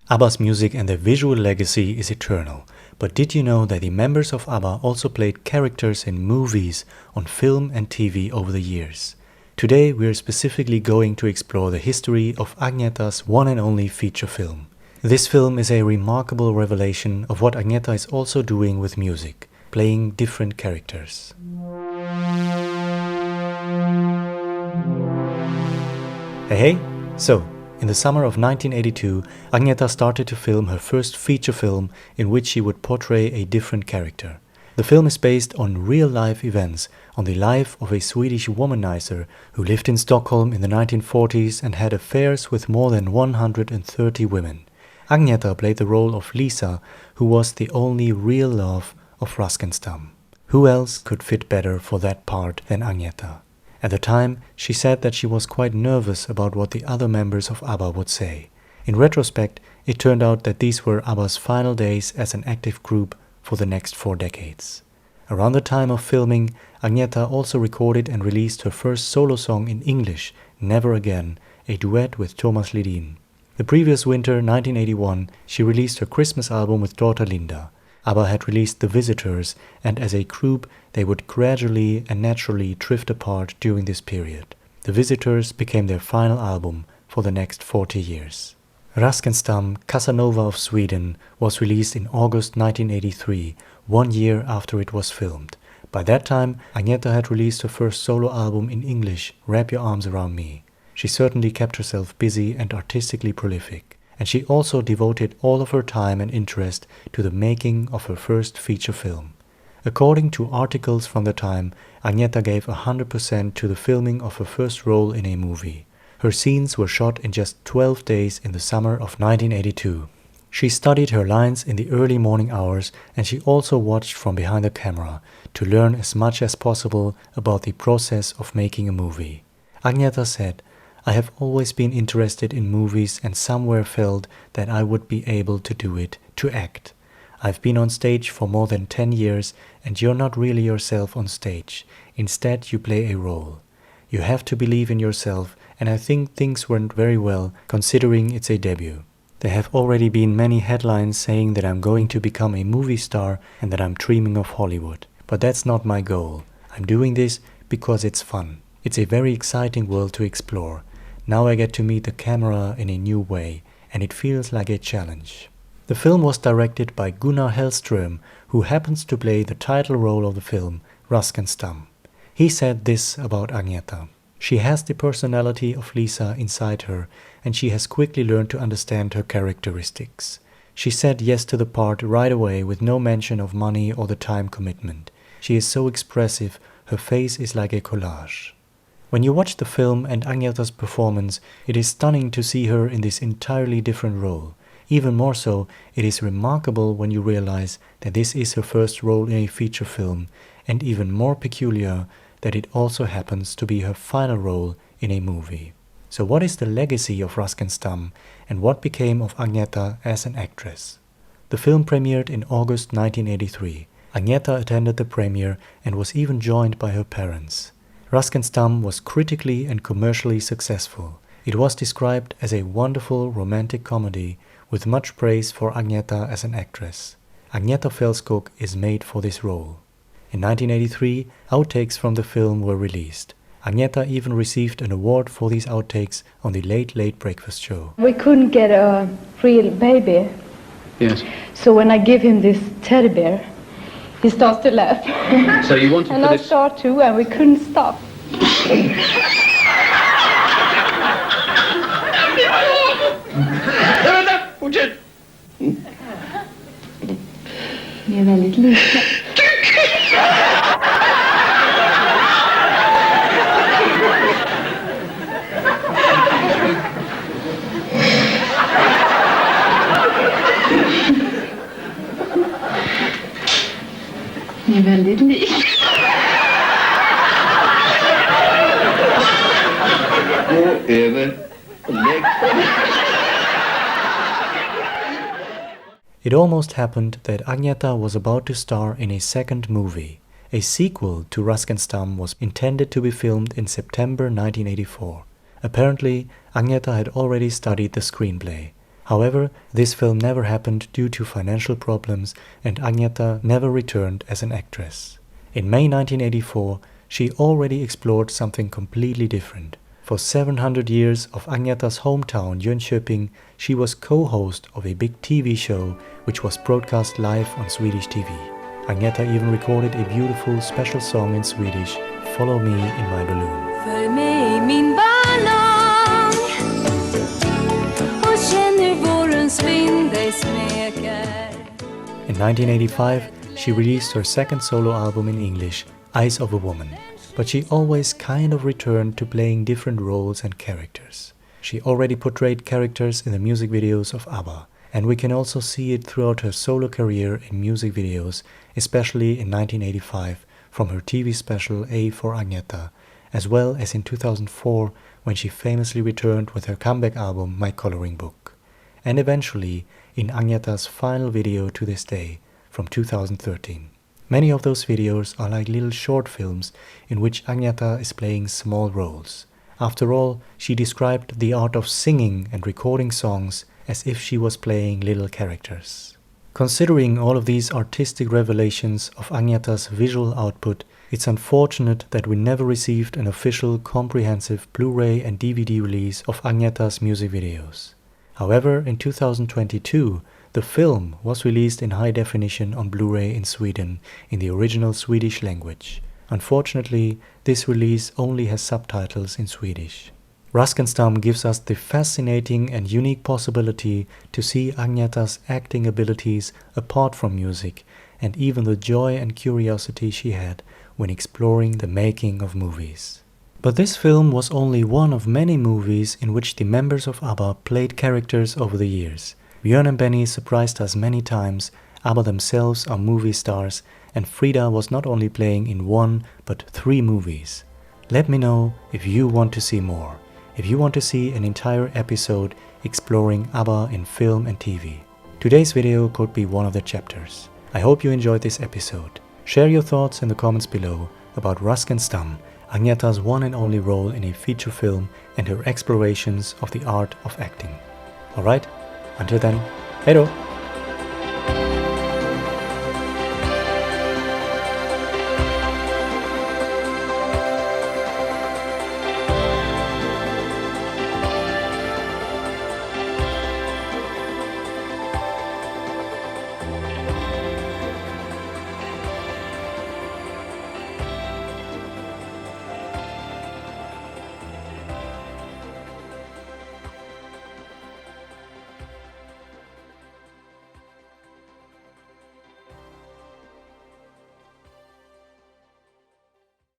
ABBA's music and their visual legacy is eternal, but did you know that the members of ABBA also played characters in movies, on film and TV over the years? Today we are specifically going to explore the history of Agnetha's one and only feature film. This film is a remarkable revelation of what Agnetha is also doing with music, playing different characters. Hey! So, in the summer of 1982, Agnetha started to film her first feature film in which she would portray a different character. The film is based on real-life events, on the life of a Swedish womanizer who lived in Stockholm in the 1940s and had affairs with more than 130 women. Agnetha played the role of Lisa, who was the only real love of Raskenstam. Who else could fit better for that part than Agnetha? At the time, she said that she was quite nervous about what the other members of ABBA would say. In retrospect, it turned out that these were ABBA's final days as an active group for the next 4 decades. Around the time of filming, Agnetha also recorded and released her first solo song in English, Never Again, a duet with Thomas Ledin. The previous winter, 1981, she released her Christmas album with daughter Linda. ABBA had released The Visitors, and as a group they would gradually and naturally drift apart during this period. The Visitors became their final album for the next 40 years. Raskenstam, Casanova of Sweden, was released in August 1983, 1 year after it was filmed. By that time, Agnetha had released her first solo album in English, Wrap Your Arms Around Me. She certainly kept herself busy and artistically prolific. And she also devoted all of her time and interest to the making of her first feature film. According to articles from the time, Agnetha gave 100% to the filming of her first role in a movie. Her scenes were shot in just 12 days in the summer of 1982. She studied her lines in the early morning hours, and she also watched from behind the camera to learn as much as possible about the process of making a movie. Agnetha said, "I have always been interested in movies and somewhere felt that I would be able to do it, to act. I've been on stage for more than 10 years and you're not really yourself on stage. Instead you play a role. You have to believe in yourself, and I think things went very well considering it's a debut. There have already been many headlines saying that I'm going to become a movie star and that I'm dreaming of Hollywood. But that's not my goal. I'm doing this because it's fun. It's a very exciting world to explore. Now I get to meet the camera in a new way, and it feels like a challenge." The film was directed by Gunnar Hellström, who happens to play the title role of the film, Raskenstam. He said this about Agnetha: "She has the personality of Lisa inside her, and she has quickly learned to understand her characteristics. She said yes to the part right away with no mention of money or the time commitment. She is so expressive, her face is like a collage." When you watch the film and Agnetha's performance, it is stunning to see her in this entirely different role. Even more so, it is remarkable when you realize that this is her first role in a feature film, and even more peculiar that it also happens to be her final role in a movie. So what is the legacy of Raskenstam, and what became of Agnetha as an actress? The film premiered in August 1983. Agnetha attended the premiere and was even joined by her parents. Raskenstam was critically and commercially successful. It was described as a wonderful romantic comedy with much praise for Agnetha as an actress. Agnetha Fältskog is made for this role. In 1983, outtakes from the film were released. Agnetha even received an award for these outtakes on the Late Late Breakfast Show. We couldn't get a real baby. Yes. So when I give him this teddy bear, he starts to laugh. So you wanted and for I this... start too, and we couldn't stop. Fortsätt! Ni är väldigt lika. Ni är väldigt lika. Gå över och lägg. It almost happened that Agnetha was about to star in a second movie. A sequel to Raskenstam was intended to be filmed in September 1984. Apparently, Agnetha had already studied the screenplay. However, this film never happened due to financial problems and Agnetha never returned as an actress. In May 1984, she already explored something completely different. For 700 years of Agnetha's hometown Jönköping, she was co-host of a big TV show which was broadcast live on Swedish TV. Agnetha even recorded a beautiful special song in Swedish, Follow Me in My Balloon. Följ mig min ballong och känn hur vårens vind dig smeker. In 1985, she released her second solo album in English, Eyes of a Woman. But she always kind of returned to playing different roles and characters. She already portrayed characters in the music videos of ABBA, and we can also see it throughout her solo career in music videos, especially in 1985 from her TV special A for Agnetha, as well as in 2004 when she famously returned with her comeback album My Coloring Book, and eventually in Agnetha's final video to this day from 2013. Many of those videos are like little short films in which Agnetha is playing small roles. After all, she described the art of singing and recording songs as if she was playing little characters. Considering all of these artistic revelations of Agnetha's visual output, it's unfortunate that we never received an official comprehensive Blu-ray and DVD release of Agnetha's music videos. However, in 2022, the film was released in high definition on Blu-ray in Sweden in the original Swedish language. Unfortunately, this release only has subtitles in Swedish. Raskenstam gives us the fascinating and unique possibility to see Agnetha's acting abilities apart from music and even the joy and curiosity she had when exploring the making of movies. But this film was only one of many movies in which the members of ABBA played characters over the years. Björn and Benny surprised us many times, ABBA themselves are movie stars, and Frida was not only playing in 1 but 3 movies. Let me know if you want to see more, if you want to see an entire episode exploring ABBA in film and TV. Today's video could be one of the chapters. I hope you enjoyed this episode. Share your thoughts in the comments below about Raskenstam, Agnetha's one and only role in a feature film and her explorations of the art of acting. Alright? Until then, hej då!